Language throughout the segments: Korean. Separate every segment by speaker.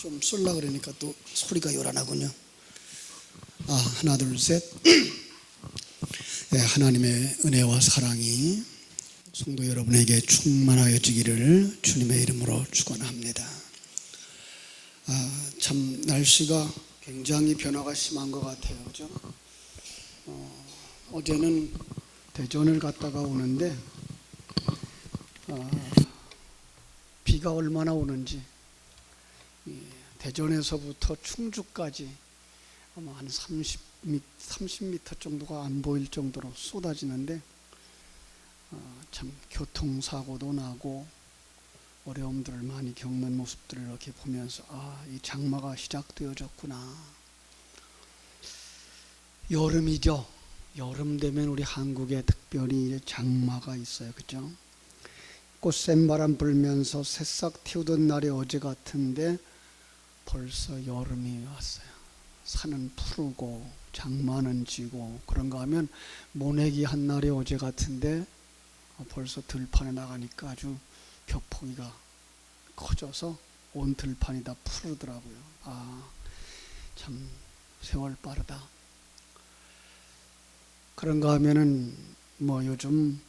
Speaker 1: 좀 쏠라 그러니까 또 소리가 요란하군요. 하나 둘 셋. 네, 하나님의 은혜와 사랑이 성도 여러분에게 충만하여지기를 주님의 이름으로 축원합니다. 참 날씨가 굉장히 변화가 심한 것 같아요, 그죠? 어제는 대전을 갔다가 오는데 비가 얼마나 오는지, 대전에서부터 충주까지 아마 한 30m 정도가 안 보일 정도로 쏟아지는데, 참 교통사고도 나고 어려움들을 많이 겪는 모습들을 이렇게 보면서 이 장마가 시작되어졌구나. 여름이죠. 여름 되면 우리 한국에 특별히 장마가 있어요, 그죠? 꽃샘바람 불면서 새싹 틔우던 날이 어제 같은데 벌써 여름이 왔어요. 산은 푸르고 장마는 지고, 그런가 하면 모내기 한 날이 어제 같은데 벌써 들판에 나가니까 아주 벽포기가 커져서 온 들판이 다 푸르더라고요. 참 세월 빠르다. 그런가 하면은 요즘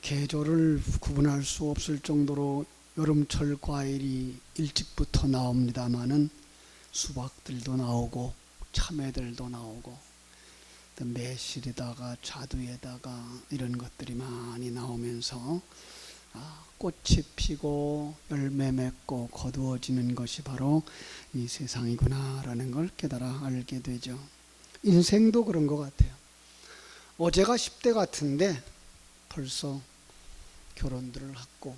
Speaker 1: 계절을 구분할 수 없을 정도로 여름철 과일이 일찍부터 나옵니다마는 수박들도 나오고 참외들도 나오고 매실에다가 자두에다가 이런 것들이 많이 나오면서 꽃이 피고 열매 맺고 거두어지는 것이 바로 이 세상이구나 라는 걸 깨달아 알게 되죠. 인생도 그런 것 같아요. 어제가 10대 같은데 벌써 결혼들을 했고,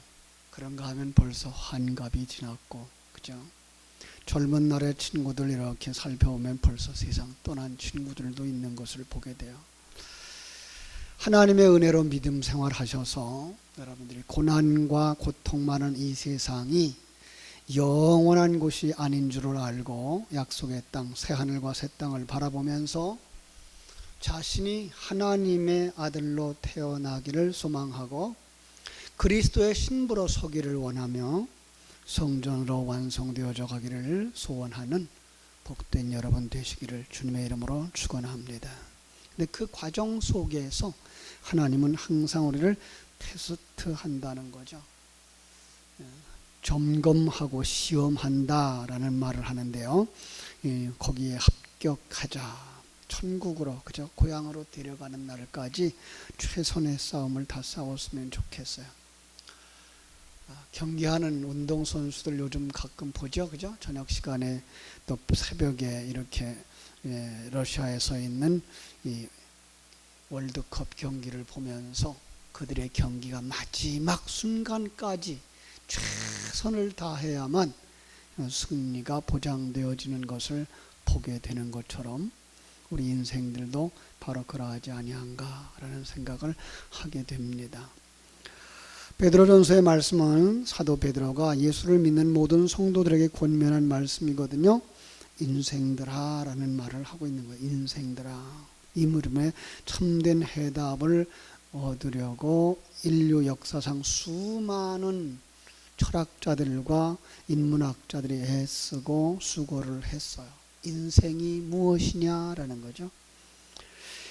Speaker 1: 그런가 하면 벌써 환갑이 지났고, 그죠? 젊은 날의 친구들 이렇게 살펴보면 벌써 세상 떠난 친구들도 있는 것을 보게 돼요. 하나님의 은혜로 믿음 생활하셔서 여러분들이 고난과 고통 많은 이 세상이 영원한 곳이 아닌 줄을 알고 약속의 땅, 새하늘과 새 땅을 바라보면서 자신이 하나님의 아들로 태어나기를 소망하고 그리스도의 신부로 서기를 원하며 성전으로 완성되어져 가기를 소원하는 복된 여러분 되시기를 주님의 이름으로 축원합니다. 근데 그 과정 속에서 하나님은 항상 우리를 테스트한다는 거죠. 점검하고 시험한다라는 말을 하는데요. 거기에 합격하자, 천국으로, 그죠? 고향으로 데려가는 날까지 최선의 싸움을 다 싸웠으면 좋겠어요. 경기하는 운동선수들 요즘 가끔 보죠, 그죠? 저녁 시간에 또 새벽에 이렇게 러시아에서 있는 이 월드컵 경기를 보면서 그들의 경기가 마지막 순간까지 최선을 다해야만 승리가 보장되어지는 것을 보게 되는 것처럼 우리 인생들도 바로 그러하지 아니한가라는 생각을 하게 됩니다. 베드로전서의 말씀은 사도 베드로가 예수를 믿는 모든 성도들에게 권면한 말씀이거든요. 인생들아 라는 말을 하고 있는 거예요. 인생들아. 이 물음에 참된 해답을 얻으려고 인류 역사상 수많은 철학자들과 인문학자들이 애쓰고 수고를 했어요. 인생이 무엇이냐라는 거죠.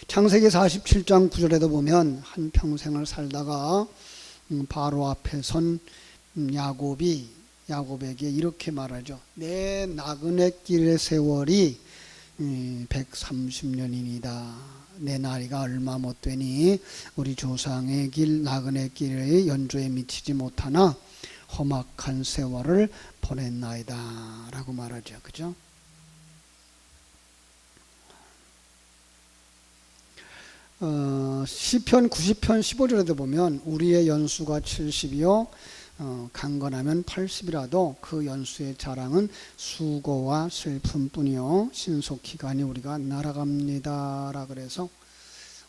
Speaker 1: 창세기 47장 9절에도 보면 한평생을 살다가 바로 앞에 선 야곱에게 이렇게 말하죠. 내 나그네 길의 세월이 130년이니이다. 내 나이가 얼마 못 되니 우리 조상의 길 나그네 길의 연조에 미치지 못하나 험악한 세월을 보냈나이다 라고 말하죠. 그죠? 시편 90편 15절에도 보면 우리의 연수가 70이요 강건하면 80이라도 그 연수의 자랑은 수고와 슬픔뿐이요 신속히가니 우리가 날아갑니다 라 그래서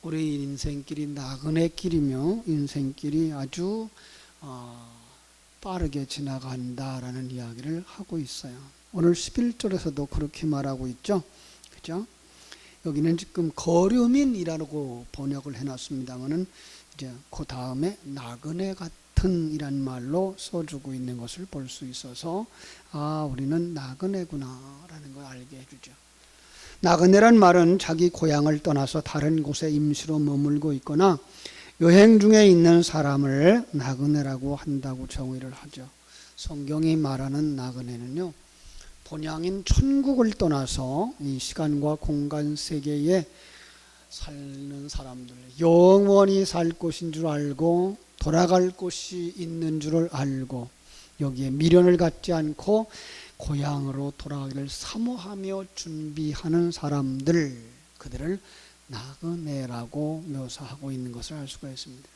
Speaker 1: 우리 인생길이 나그네 길이며 인생길이 아주 빠르게 지나간다라는 이야기를 하고 있어요. 오늘 11절에서도 그렇게 말하고 있죠. 그죠? 여기는 지금 거류민이라고 번역을 해놨습니다만은 이제 그 다음에 나그네 같은 같은 이란 말로 써주고 있는 것을 볼 수 있어서 우리는 나그네구나라는 걸 알게 해주죠. 나그네란 말은 자기 고향을 떠나서 다른 곳에 임시로 머물고 있거나 여행 중에 있는 사람을 나그네라고 한다고 정의를 하죠. 성경이 말하는 나그네는요, 본향인 천국을 떠나서 이 시간과 공간 세계에 사는 사람들, 영원히 살 곳인 줄 알고 돌아갈 곳이 있는 줄을 알고 여기에 미련을 갖지 않고 고향으로 돌아가기를 사모하며 준비하는 사람들, 그들을 나그네라고 묘사하고 있는 것을 알 수가 있습니다.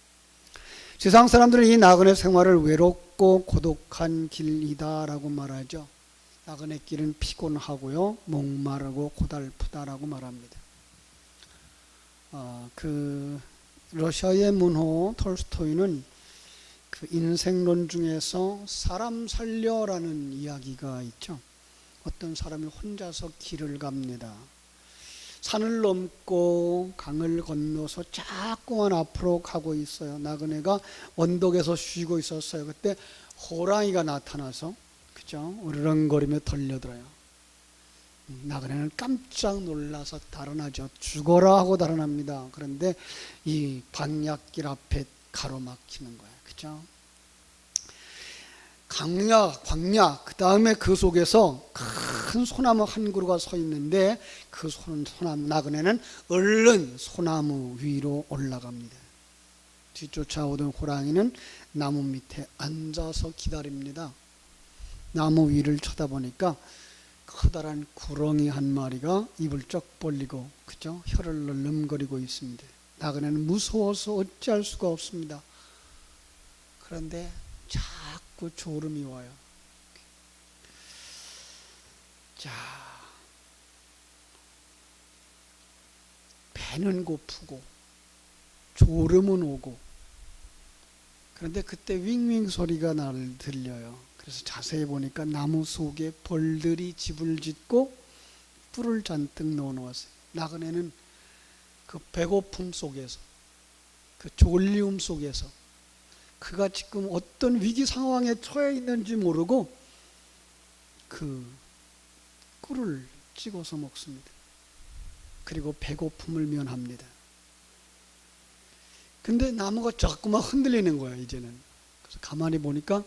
Speaker 1: 세상 사람들은 이 나그네 생활을 외롭고 고독한 길이다라고 말하죠. 나그네 길은 피곤하고요, 목마르고 고달프다라고 말합니다. 러시아의 문호 톨스토이는 그 인생론 중에서 사람 살려라는 이야기가 있죠. 어떤 사람이 혼자서 길을 갑니다. 산을 넘고 강을 건너서 자꾸만 앞으로 가고 있어요. 나그네가 언덕에서 쉬고 있었어요. 그때 호랑이가 나타나서 그죠? 으르렁거리며 달려들어요. 나그네는 깜짝 놀라서 달아나죠. 죽어라 하고 달아납니다. 그런데 이 반야길 앞에 가로막히는 거예요. 그죠? 광야, 그 다음에 그 속에서 큰 소나무 한 그루가 서 있는데 그 소나무, 나그네는 얼른 소나무 위로 올라갑니다. 뒤쫓아오던 호랑이는 나무 밑에 앉아서 기다립니다. 나무 위를 쳐다보니까 커다란 구렁이 한 마리가 입을 쩍 벌리고 그죠? 혀를 널름거리고 있습니다. 나그네는 무서워서 어찌할 수가 없습니다. 그런데 자꾸 졸음이 와요. 자, 배는 고프고 졸음은 오고, 그런데 그때 윙윙 소리가 들려요. 그래서 자세히 보니까 나무 속에 벌들이 집을 짓고 뿔을 잔뜩 넣어 놓았어요. 나그네는 그 배고픔 속에서, 그 졸리움 속에서 그가 지금 어떤 위기 상황에 처해 있는지 모르고 그 꿀을 찍어서 먹습니다. 그리고 배고픔을 면합니다. 근데 나무가 자꾸만 흔들리는 거예요, 이제는. 그래서 가만히 보니까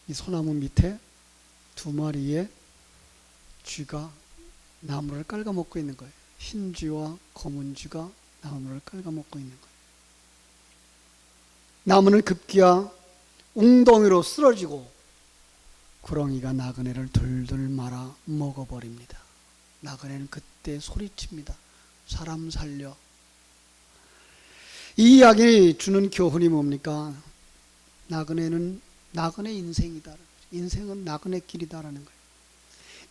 Speaker 1: 이 소나무 밑에 두 마리의 쥐가 나무를 깔아먹고 있는 거예요. 흰 쥐와 검은 쥐가 나무를 깔아먹고 있는 거예요. 나무는 급기야 웅덩이로 쓰러지고 구렁이가 나그네를 둘둘 말아 먹어버립니다. 나그네는 그때 소리칩니다. 사람 살려. 이 이야기 주는 교훈이 뭡니까? 나그네는 나그네 인생이다. 인생은 나그네 길이다라는 거예요.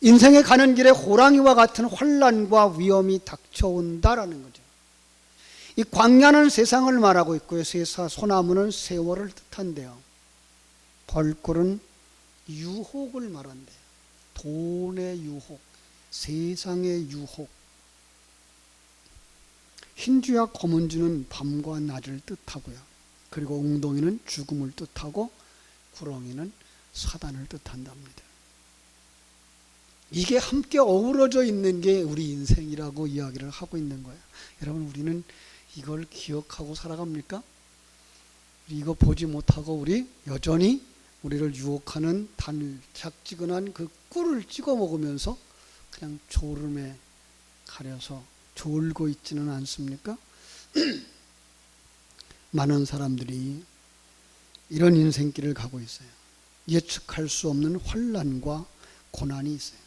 Speaker 1: 인생에 가는 길에 호랑이와 같은 환난과 위험이 닥쳐온다라는 거죠. 이 광야는 세상을 말하고 있고요. 소나무는 세월을 뜻한대요. 벌꿀은 유혹을 말한대요. 돈의 유혹, 세상의 유혹. 흰쥐와 검은쥐는 밤과 낮을 뜻하고요. 그리고 웅덩이는 죽음을 뜻하고 구렁이는 사단을 뜻한답니다. 이게 함께 어우러져 있는 게 우리 인생이라고 이야기를 하고 있는 거예요. 여러분, 우리는 이걸 기억하고 살아갑니까? 이거 보지 못하고 우리 여전히 우리를 유혹하는 단짝지근한 그 꿀을 찍어 먹으면서 그냥 졸음에 가려서 졸고 있지는 않습니까? 많은 사람들이 이런 인생길을 가고 있어요. 예측할 수 없는 환난과 고난이 있어요.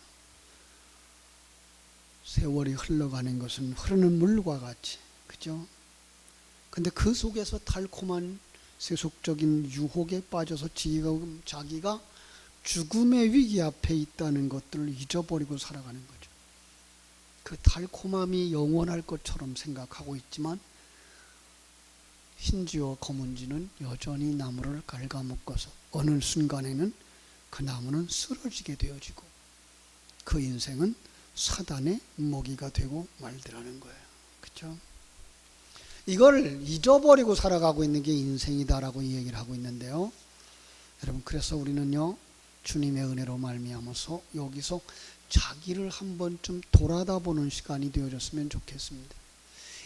Speaker 1: 세월이 흘러가는 것은 흐르는 물과 같이, 그죠? 근데 그 속에서 달콤한 세속적인 유혹에 빠져서 자기가 죽음의 위기 앞에 있다는 것들을 잊어버리고 살아가는 거죠. 그 달콤함이 영원할 것처럼 생각하고 있지만 흰쥐와 검은쥐는 여전히 나무를 갉아먹어서 어느 순간에는 그 나무는 쓰러지게 되어지고 그 인생은 사단의 먹이가 되고 말더라는 거예요. 그렇죠? 이걸 잊어버리고 살아가고 있는 게 인생이다라고 이 얘기를 하고 있는데요. 여러분, 그래서 우리는요, 주님의 은혜로 말미암아서 여기서 자기를 한 번쯤 돌아다보는 시간이 되어졌으면 좋겠습니다.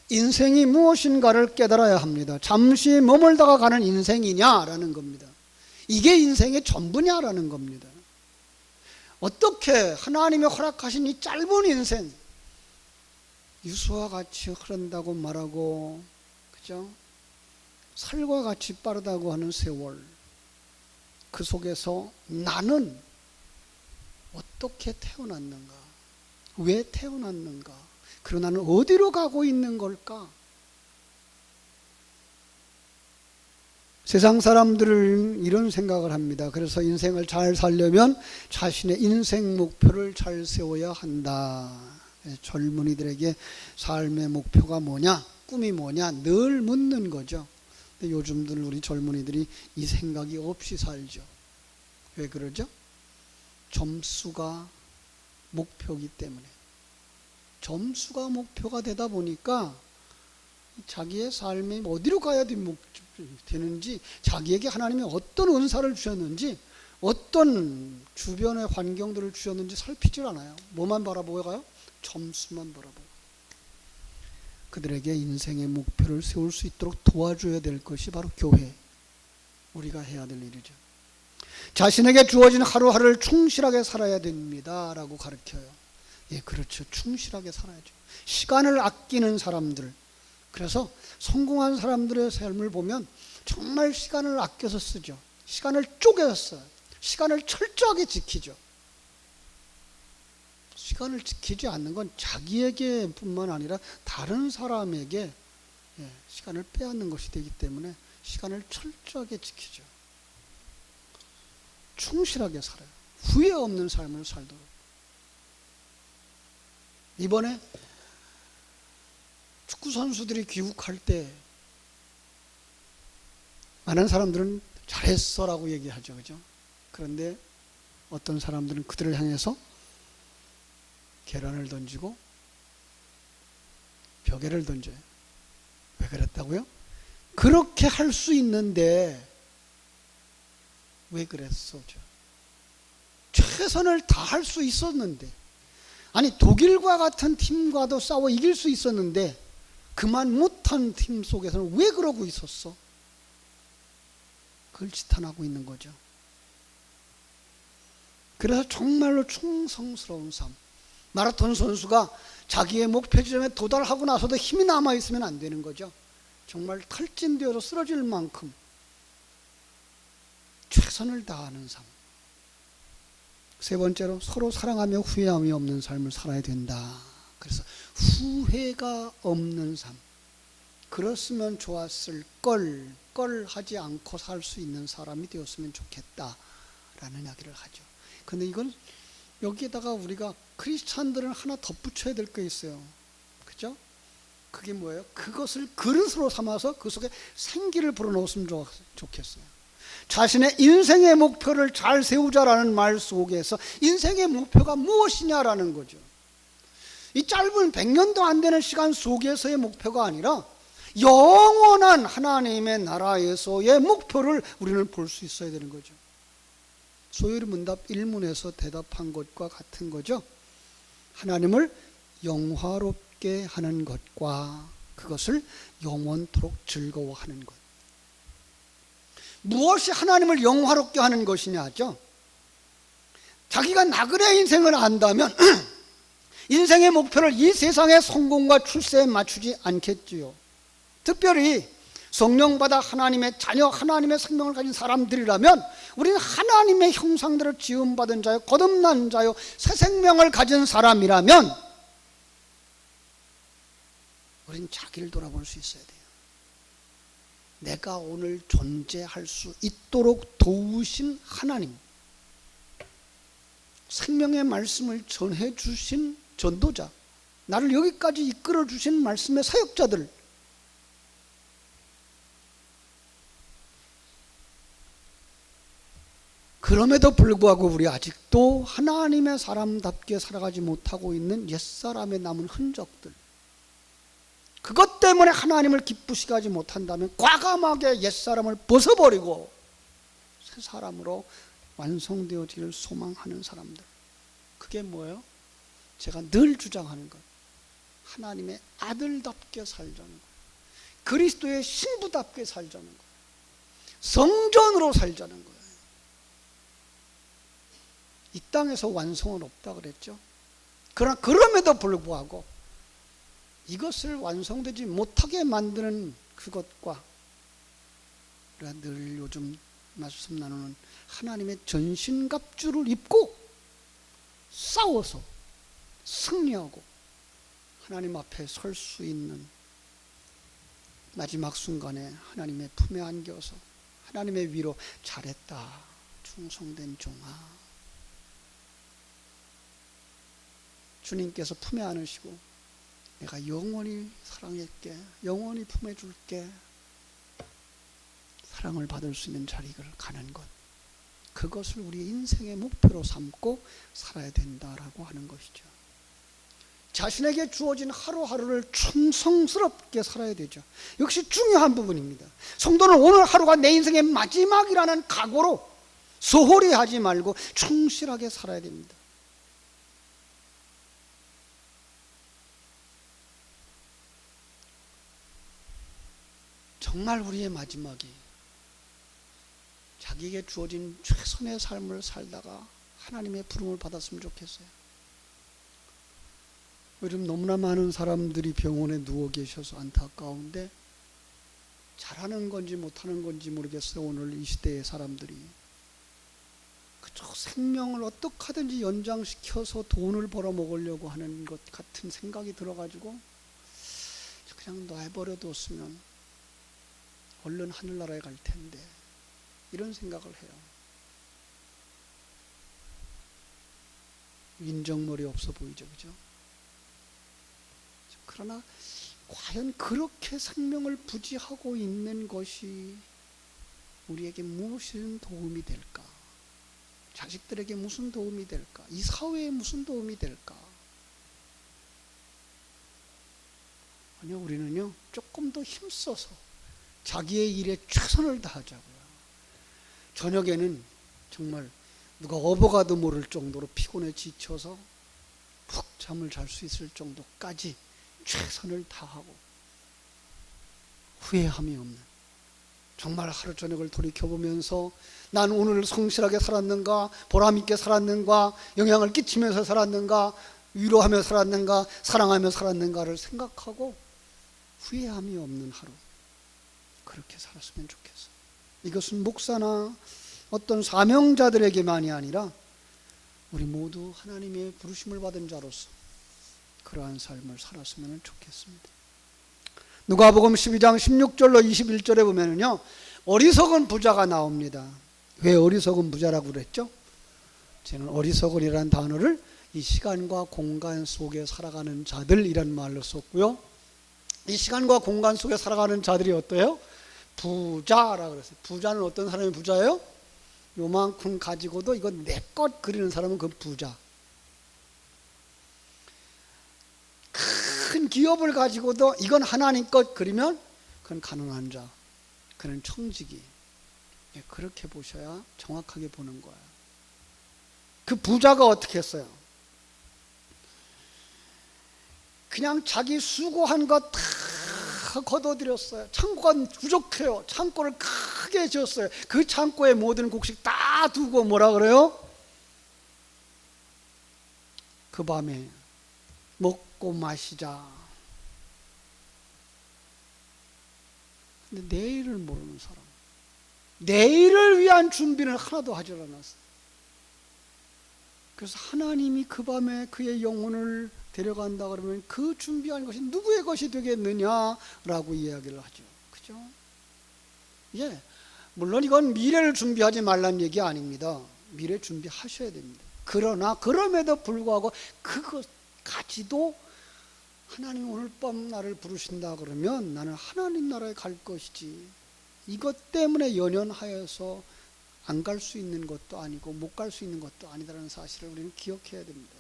Speaker 1: 인생이 무엇인가를 깨달아야 합니다. 잠시 머물다가 가는 인생이냐라는 겁니다. 이게 인생의 전부냐라는 겁니다. 어떻게 하나님이 허락하신 이 짧은 인생, 유수와 같이 흐른다고 말하고, 그죠? 살과 같이 빠르다고 하는 세월, 그 속에서 나는 어떻게 태어났는가? 왜 태어났는가? 그리고 나는 어디로 가고 있는 걸까? 세상 사람들은 이런 생각을 합니다. 그래서 인생을 잘 살려면 자신의 인생 목표를 잘 세워야 한다. 젊은이들에게 삶의 목표가 뭐냐? 꿈이 뭐냐? 늘 묻는 거죠. 근데 요즘들 우리 젊은이들이 이 생각이 없이 살죠. 왜 그러죠? 점수가 목표이기 때문에. 점수가 목표가 되다 보니까 자기의 삶이 어디로 가야 되는지, 자기에게 하나님이 어떤 은사를 주셨는지, 어떤 주변의 환경들을 주셨는지 살피질 않아요. 뭐만 바라보고 가요? 점수만 바라보고. 그들에게 인생의 목표를 세울 수 있도록 도와줘야 될 것이 바로 교회, 우리가 해야 될 일이죠. 자신에게 주어진 하루하루를 충실하게 살아야 됩니다 라고 가르쳐요. 예, 그렇죠. 충실하게 살아야죠. 시간을 아끼는 사람들, 그래서 성공한 사람들의 삶을 보면 정말 시간을 아껴서 쓰죠. 시간을 쪼개서 써요. 시간을 철저하게 지키죠. 시간을 지키지 않는 건 자기에게 뿐만 아니라 다른 사람에게 시간을 빼앗는 것이 되기 때문에 시간을 철저하게 지키죠. 충실하게 살아요. 후회 없는 삶을 살도록. 이번에 축구 선수들이 귀국할 때 많은 사람들은 잘했어라고 얘기하죠, 그죠? 그런데 어떤 사람들은 그들을 향해서 계란을 던지고 벽에를 던져요. 왜 그랬다고요? 그렇게 할 수 있는데 왜 그랬어죠? 최선을 다할 수 있었는데, 아니 독일과 같은 팀과도 싸워 이길 수 있었는데 그만 못한 팀 속에서는 왜 그러고 있었어? 그걸 지탄하고 있는 거죠. 그래서 정말로 충성스러운 삶. 마라톤 선수가 자기의 목표 지점에 도달하고 나서도 힘이 남아있으면 안 되는 거죠. 정말 탈진되어서 쓰러질 만큼 최선을 다하는 삶. 세 번째로 서로 사랑하며 후회함이 없는 삶을 살아야 된다. 그래서 후회가 없는 삶. 그렇으면 좋았을 걸 하지 않고 살 수 있는 사람이 되었으면 좋겠다라는 이야기를 하죠. 근데 이건 여기에다가 우리가 크리스찬들은 하나 덧붙여야 될 게 있어요. 그죠? 그게 뭐예요? 그것을 그릇으로 삼아서 그 속에 생기를 불어넣었으면 좋겠어요. 자신의 인생의 목표를 잘 세우자라는 말 속에서 인생의 목표가 무엇이냐라는 거죠. 이 짧은 100년도 안 되는 시간 속에서의 목표가 아니라 영원한 하나님의 나라에서의 목표를 우리는 볼 수 있어야 되는 거죠. 소요리 문답 1문에서 대답한 것과 같은 거죠. 하나님을 영화롭게 하는 것과 그것을 영원토록 즐거워하는 것. 무엇이 하나님을 영화롭게 하는 것이냐죠. 자기가 나그네 인생을 안다면 인생의 목표를 이 세상의 성공과 출세에 맞추지 않겠지요. 특별히 성령받아 하나님의 자녀, 하나님의 생명을 가진 사람들이라면 우리는 하나님의 형상대로 지음받은 자요, 거듭난 자요, 새 생명을 가진 사람이라면 우리는 자기를 돌아볼 수 있어야 돼요. 내가 오늘 존재할 수 있도록 도우신 하나님, 생명의 말씀을 전해 주신 전도자, 나를 여기까지 이끌어 주신 말씀의 사역자들, 그럼에도 불구하고 우리 아직도 하나님의 사람답게 살아가지 못하고 있는 옛사람의 남은 흔적들, 그것 때문에 하나님을 기쁘시게 하지 못한다면 과감하게 옛사람을 벗어버리고 새 사람으로 완성되어지기를 소망하는 사람들, 그게 뭐예요? 제가 늘 주장하는 것, 하나님의 아들답게 살자는 것, 그리스도의 신부답게 살자는 것, 성전으로 살자는 거예요. 이 땅에서 완성은 없다 그랬죠. 그러나 그럼에도 불구하고 이것을 완성되지 못하게 만드는 그것과 우리가 늘 요즘 말씀 나누는 하나님의 전신갑주를 입고 싸워서 승리하고 하나님 앞에 설 수 있는 마지막 순간에 하나님의 품에 안겨서 하나님의 위로 잘했다 충성된 종아, 주님께서 품에 안으시고 내가 영원히 사랑할게, 영원히 품에 줄게, 사랑을 받을 수 있는 자리를 가는 것, 그것을 우리의 인생의 목표로 삼고 살아야 된다라고 하는 것이죠. 자신에게 주어진 하루하루를 충성스럽게 살아야 되죠. 역시 중요한 부분입니다. 성도는 오늘 하루가 내 인생의 마지막이라는 각오로 소홀히 하지 말고 충실하게 살아야 됩니다. 정말 우리의 마지막이 자기에게 주어진 최선의 삶을 살다가 하나님의 부름을 받았으면 좋겠어요. 요즘 너무나 많은 사람들이 병원에 누워 계셔서 안타까운데 잘하는 건지 못하는 건지 모르겠어요. 오늘 이 시대의 사람들이 그저 생명을 어떻게 하든지 연장시켜서 돈을 벌어먹으려고 하는 것 같은 생각이 들어가지고 그냥 놔버려뒀으면 얼른 하늘나라에 갈 텐데, 이런 생각을 해요. 인정머리 없어 보이죠, 그죠? 그러나 과연 그렇게 생명을 부지하고 있는 것이 우리에게 무슨 도움이 될까? 자식들에게 무슨 도움이 될까? 이 사회에 무슨 도움이 될까? 아니요, 우리는요 조금 더 힘써서 자기의 일에 최선을 다하자고요. 저녁에는 정말 누가 업어가도 모를 정도로 피곤해 지쳐서 푹 잠을 잘 수 있을 정도까지 최선을 다하고 후회함이 없는, 정말 하루 저녁을 돌이켜보면서 난 오늘 성실하게 살았는가, 보람있게 살았는가, 영향을 끼치면서 살았는가, 위로하며 살았는가, 사랑하며 살았는가를 생각하고 후회함이 없는 하루, 그렇게 살았으면 좋겠어요. 이것은 목사나 어떤 사명자들에게만이 아니라 우리 모두 하나님의 부르심을 받은 자로서 그러한 삶을 살았으면 좋겠습니다. 누가복음 12장 16절로 21절에 보면은요, 어리석은 부자가 나옵니다. 왜 어리석은 부자라고 그랬죠? 저는 어리석은이라는 단어를 이 시간과 공간 속에 살아가는 자들이란 말로 썼고요. 이 시간과 공간 속에 살아가는 자들이 어때요? 부자라고 그랬어요. 부자는 어떤 사람이 부자예요? 요만큼 가지고도 이거 내 것 그리는 사람은 그 부자. 큰 기업을 가지고도 이건 하나님 것 그리면 그건 가난한 자, 그는 청지기. 그렇게 보셔야 정확하게 보는 거예요. 그 부자가 어떻게 했어요? 그냥 자기 수고한 것 다 거둬들였어요. 창고가 부족해요. 창고를 크게 지었어요. 그 창고에 모든 곡식 다 두고 뭐라 그래요? 그 밤에 먹고 마시자. 근데 내일을 모르는 사람, 내일을 위한 준비는 하나도 하지 않았어요. 그래서 하나님이 그 밤에 그의 영혼을 데려간다 그러면 그 준비한 것이 누구의 것이 되겠느냐라고 이야기를 하죠. 그죠? 예, 물론 이건 미래를 준비하지 말라는 얘기 아닙니다. 미래 준비하셔야 됩니다. 그러나 그럼에도 불구하고 그것 가지도 하나님 오늘 밤 나를 부르신다 그러면 나는 하나님 나라에 갈 것이지, 이것 때문에 연연하여서 안 갈 수 있는 것도 아니고 못 갈 수 있는 것도 아니다라는 사실을 우리는 기억해야 됩니다.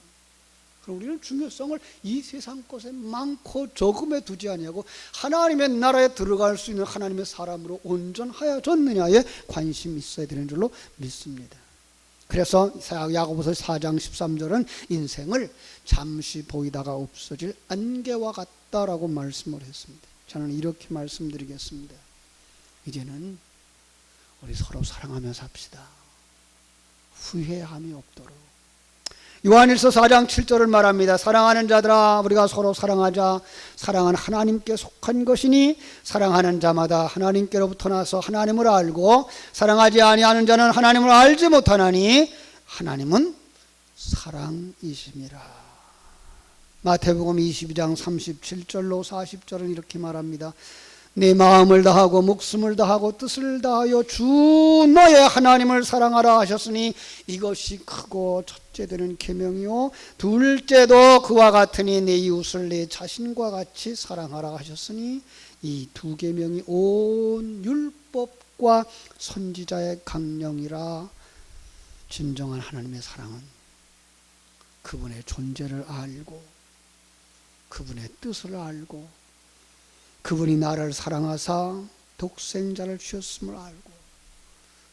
Speaker 1: 그럼 우리는 중요성을 이 세상 것에 많고 적음에 두지 아니하고 하나님의 나라에 들어갈 수 있는 하나님의 사람으로 온전하여졌느냐에 관심이 있어야 되는 줄로 믿습니다. 그래서 야고보서 4장 13절은 인생을 잠시 보이다가 없어질 안개와 같다라고 말씀을 했습니다. 저는 이렇게 말씀드리겠습니다. 이제는 우리 서로 사랑하며 삽시다. 후회함이 없도록. 요한일서 4장 7절을 말합니다. 사랑하는 자들아 우리가 서로 사랑하자. 사랑은 하나님께 속한 것이니 사랑하는 자마다 하나님께로부터 나서 하나님을 알고 사랑하지 아니하는 자는 하나님을 알지 못하나니 하나님은 사랑이심이라. 마태복음 22장 37절로 40절은 이렇게 말합니다. 내 마음을 다하고 목숨을 다하고 뜻을 다하여 주 너의 하나님을 사랑하라 하셨으니 이것이 크고 첫째 되는 계명이요 둘째도 그와 같으니 내 이웃을 내 자신과 같이 사랑하라 하셨으니 이 두 계명이 온 율법과 선지자의 강령이라. 진정한 하나님의 사랑은 그분의 존재를 알고 그분의 뜻을 알고 그분이 나를 사랑하사 독생자를 주셨음을 알고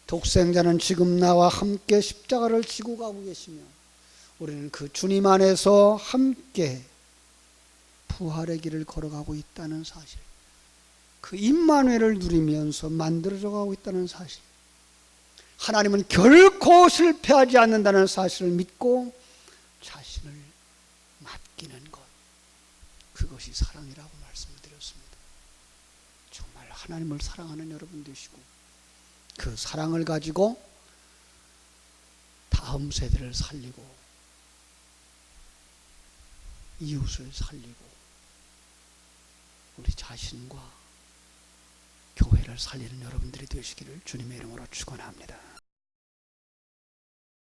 Speaker 1: 독생자는 지금 나와 함께 십자가를 지고 가고 계시며 우리는 그 주님 안에서 함께 부활의 길을 걸어가고 있다는 사실, 그 임마누엘을 누리면서 만들어져 가고 있다는 사실, 하나님은 결코 실패하지 않는다는 사실을 믿고 자신을 맡기는 것, 그것이 사랑이라고 말씀드렸습니다. 정말 하나님을 사랑하는 여러분 되시고 그 사랑을 가지고 다음 세대를 살리고 이웃을 살리고 우리 자신과 교회를 살리는 여러분들이 되시기를 주님의 이름으로 축원합니다.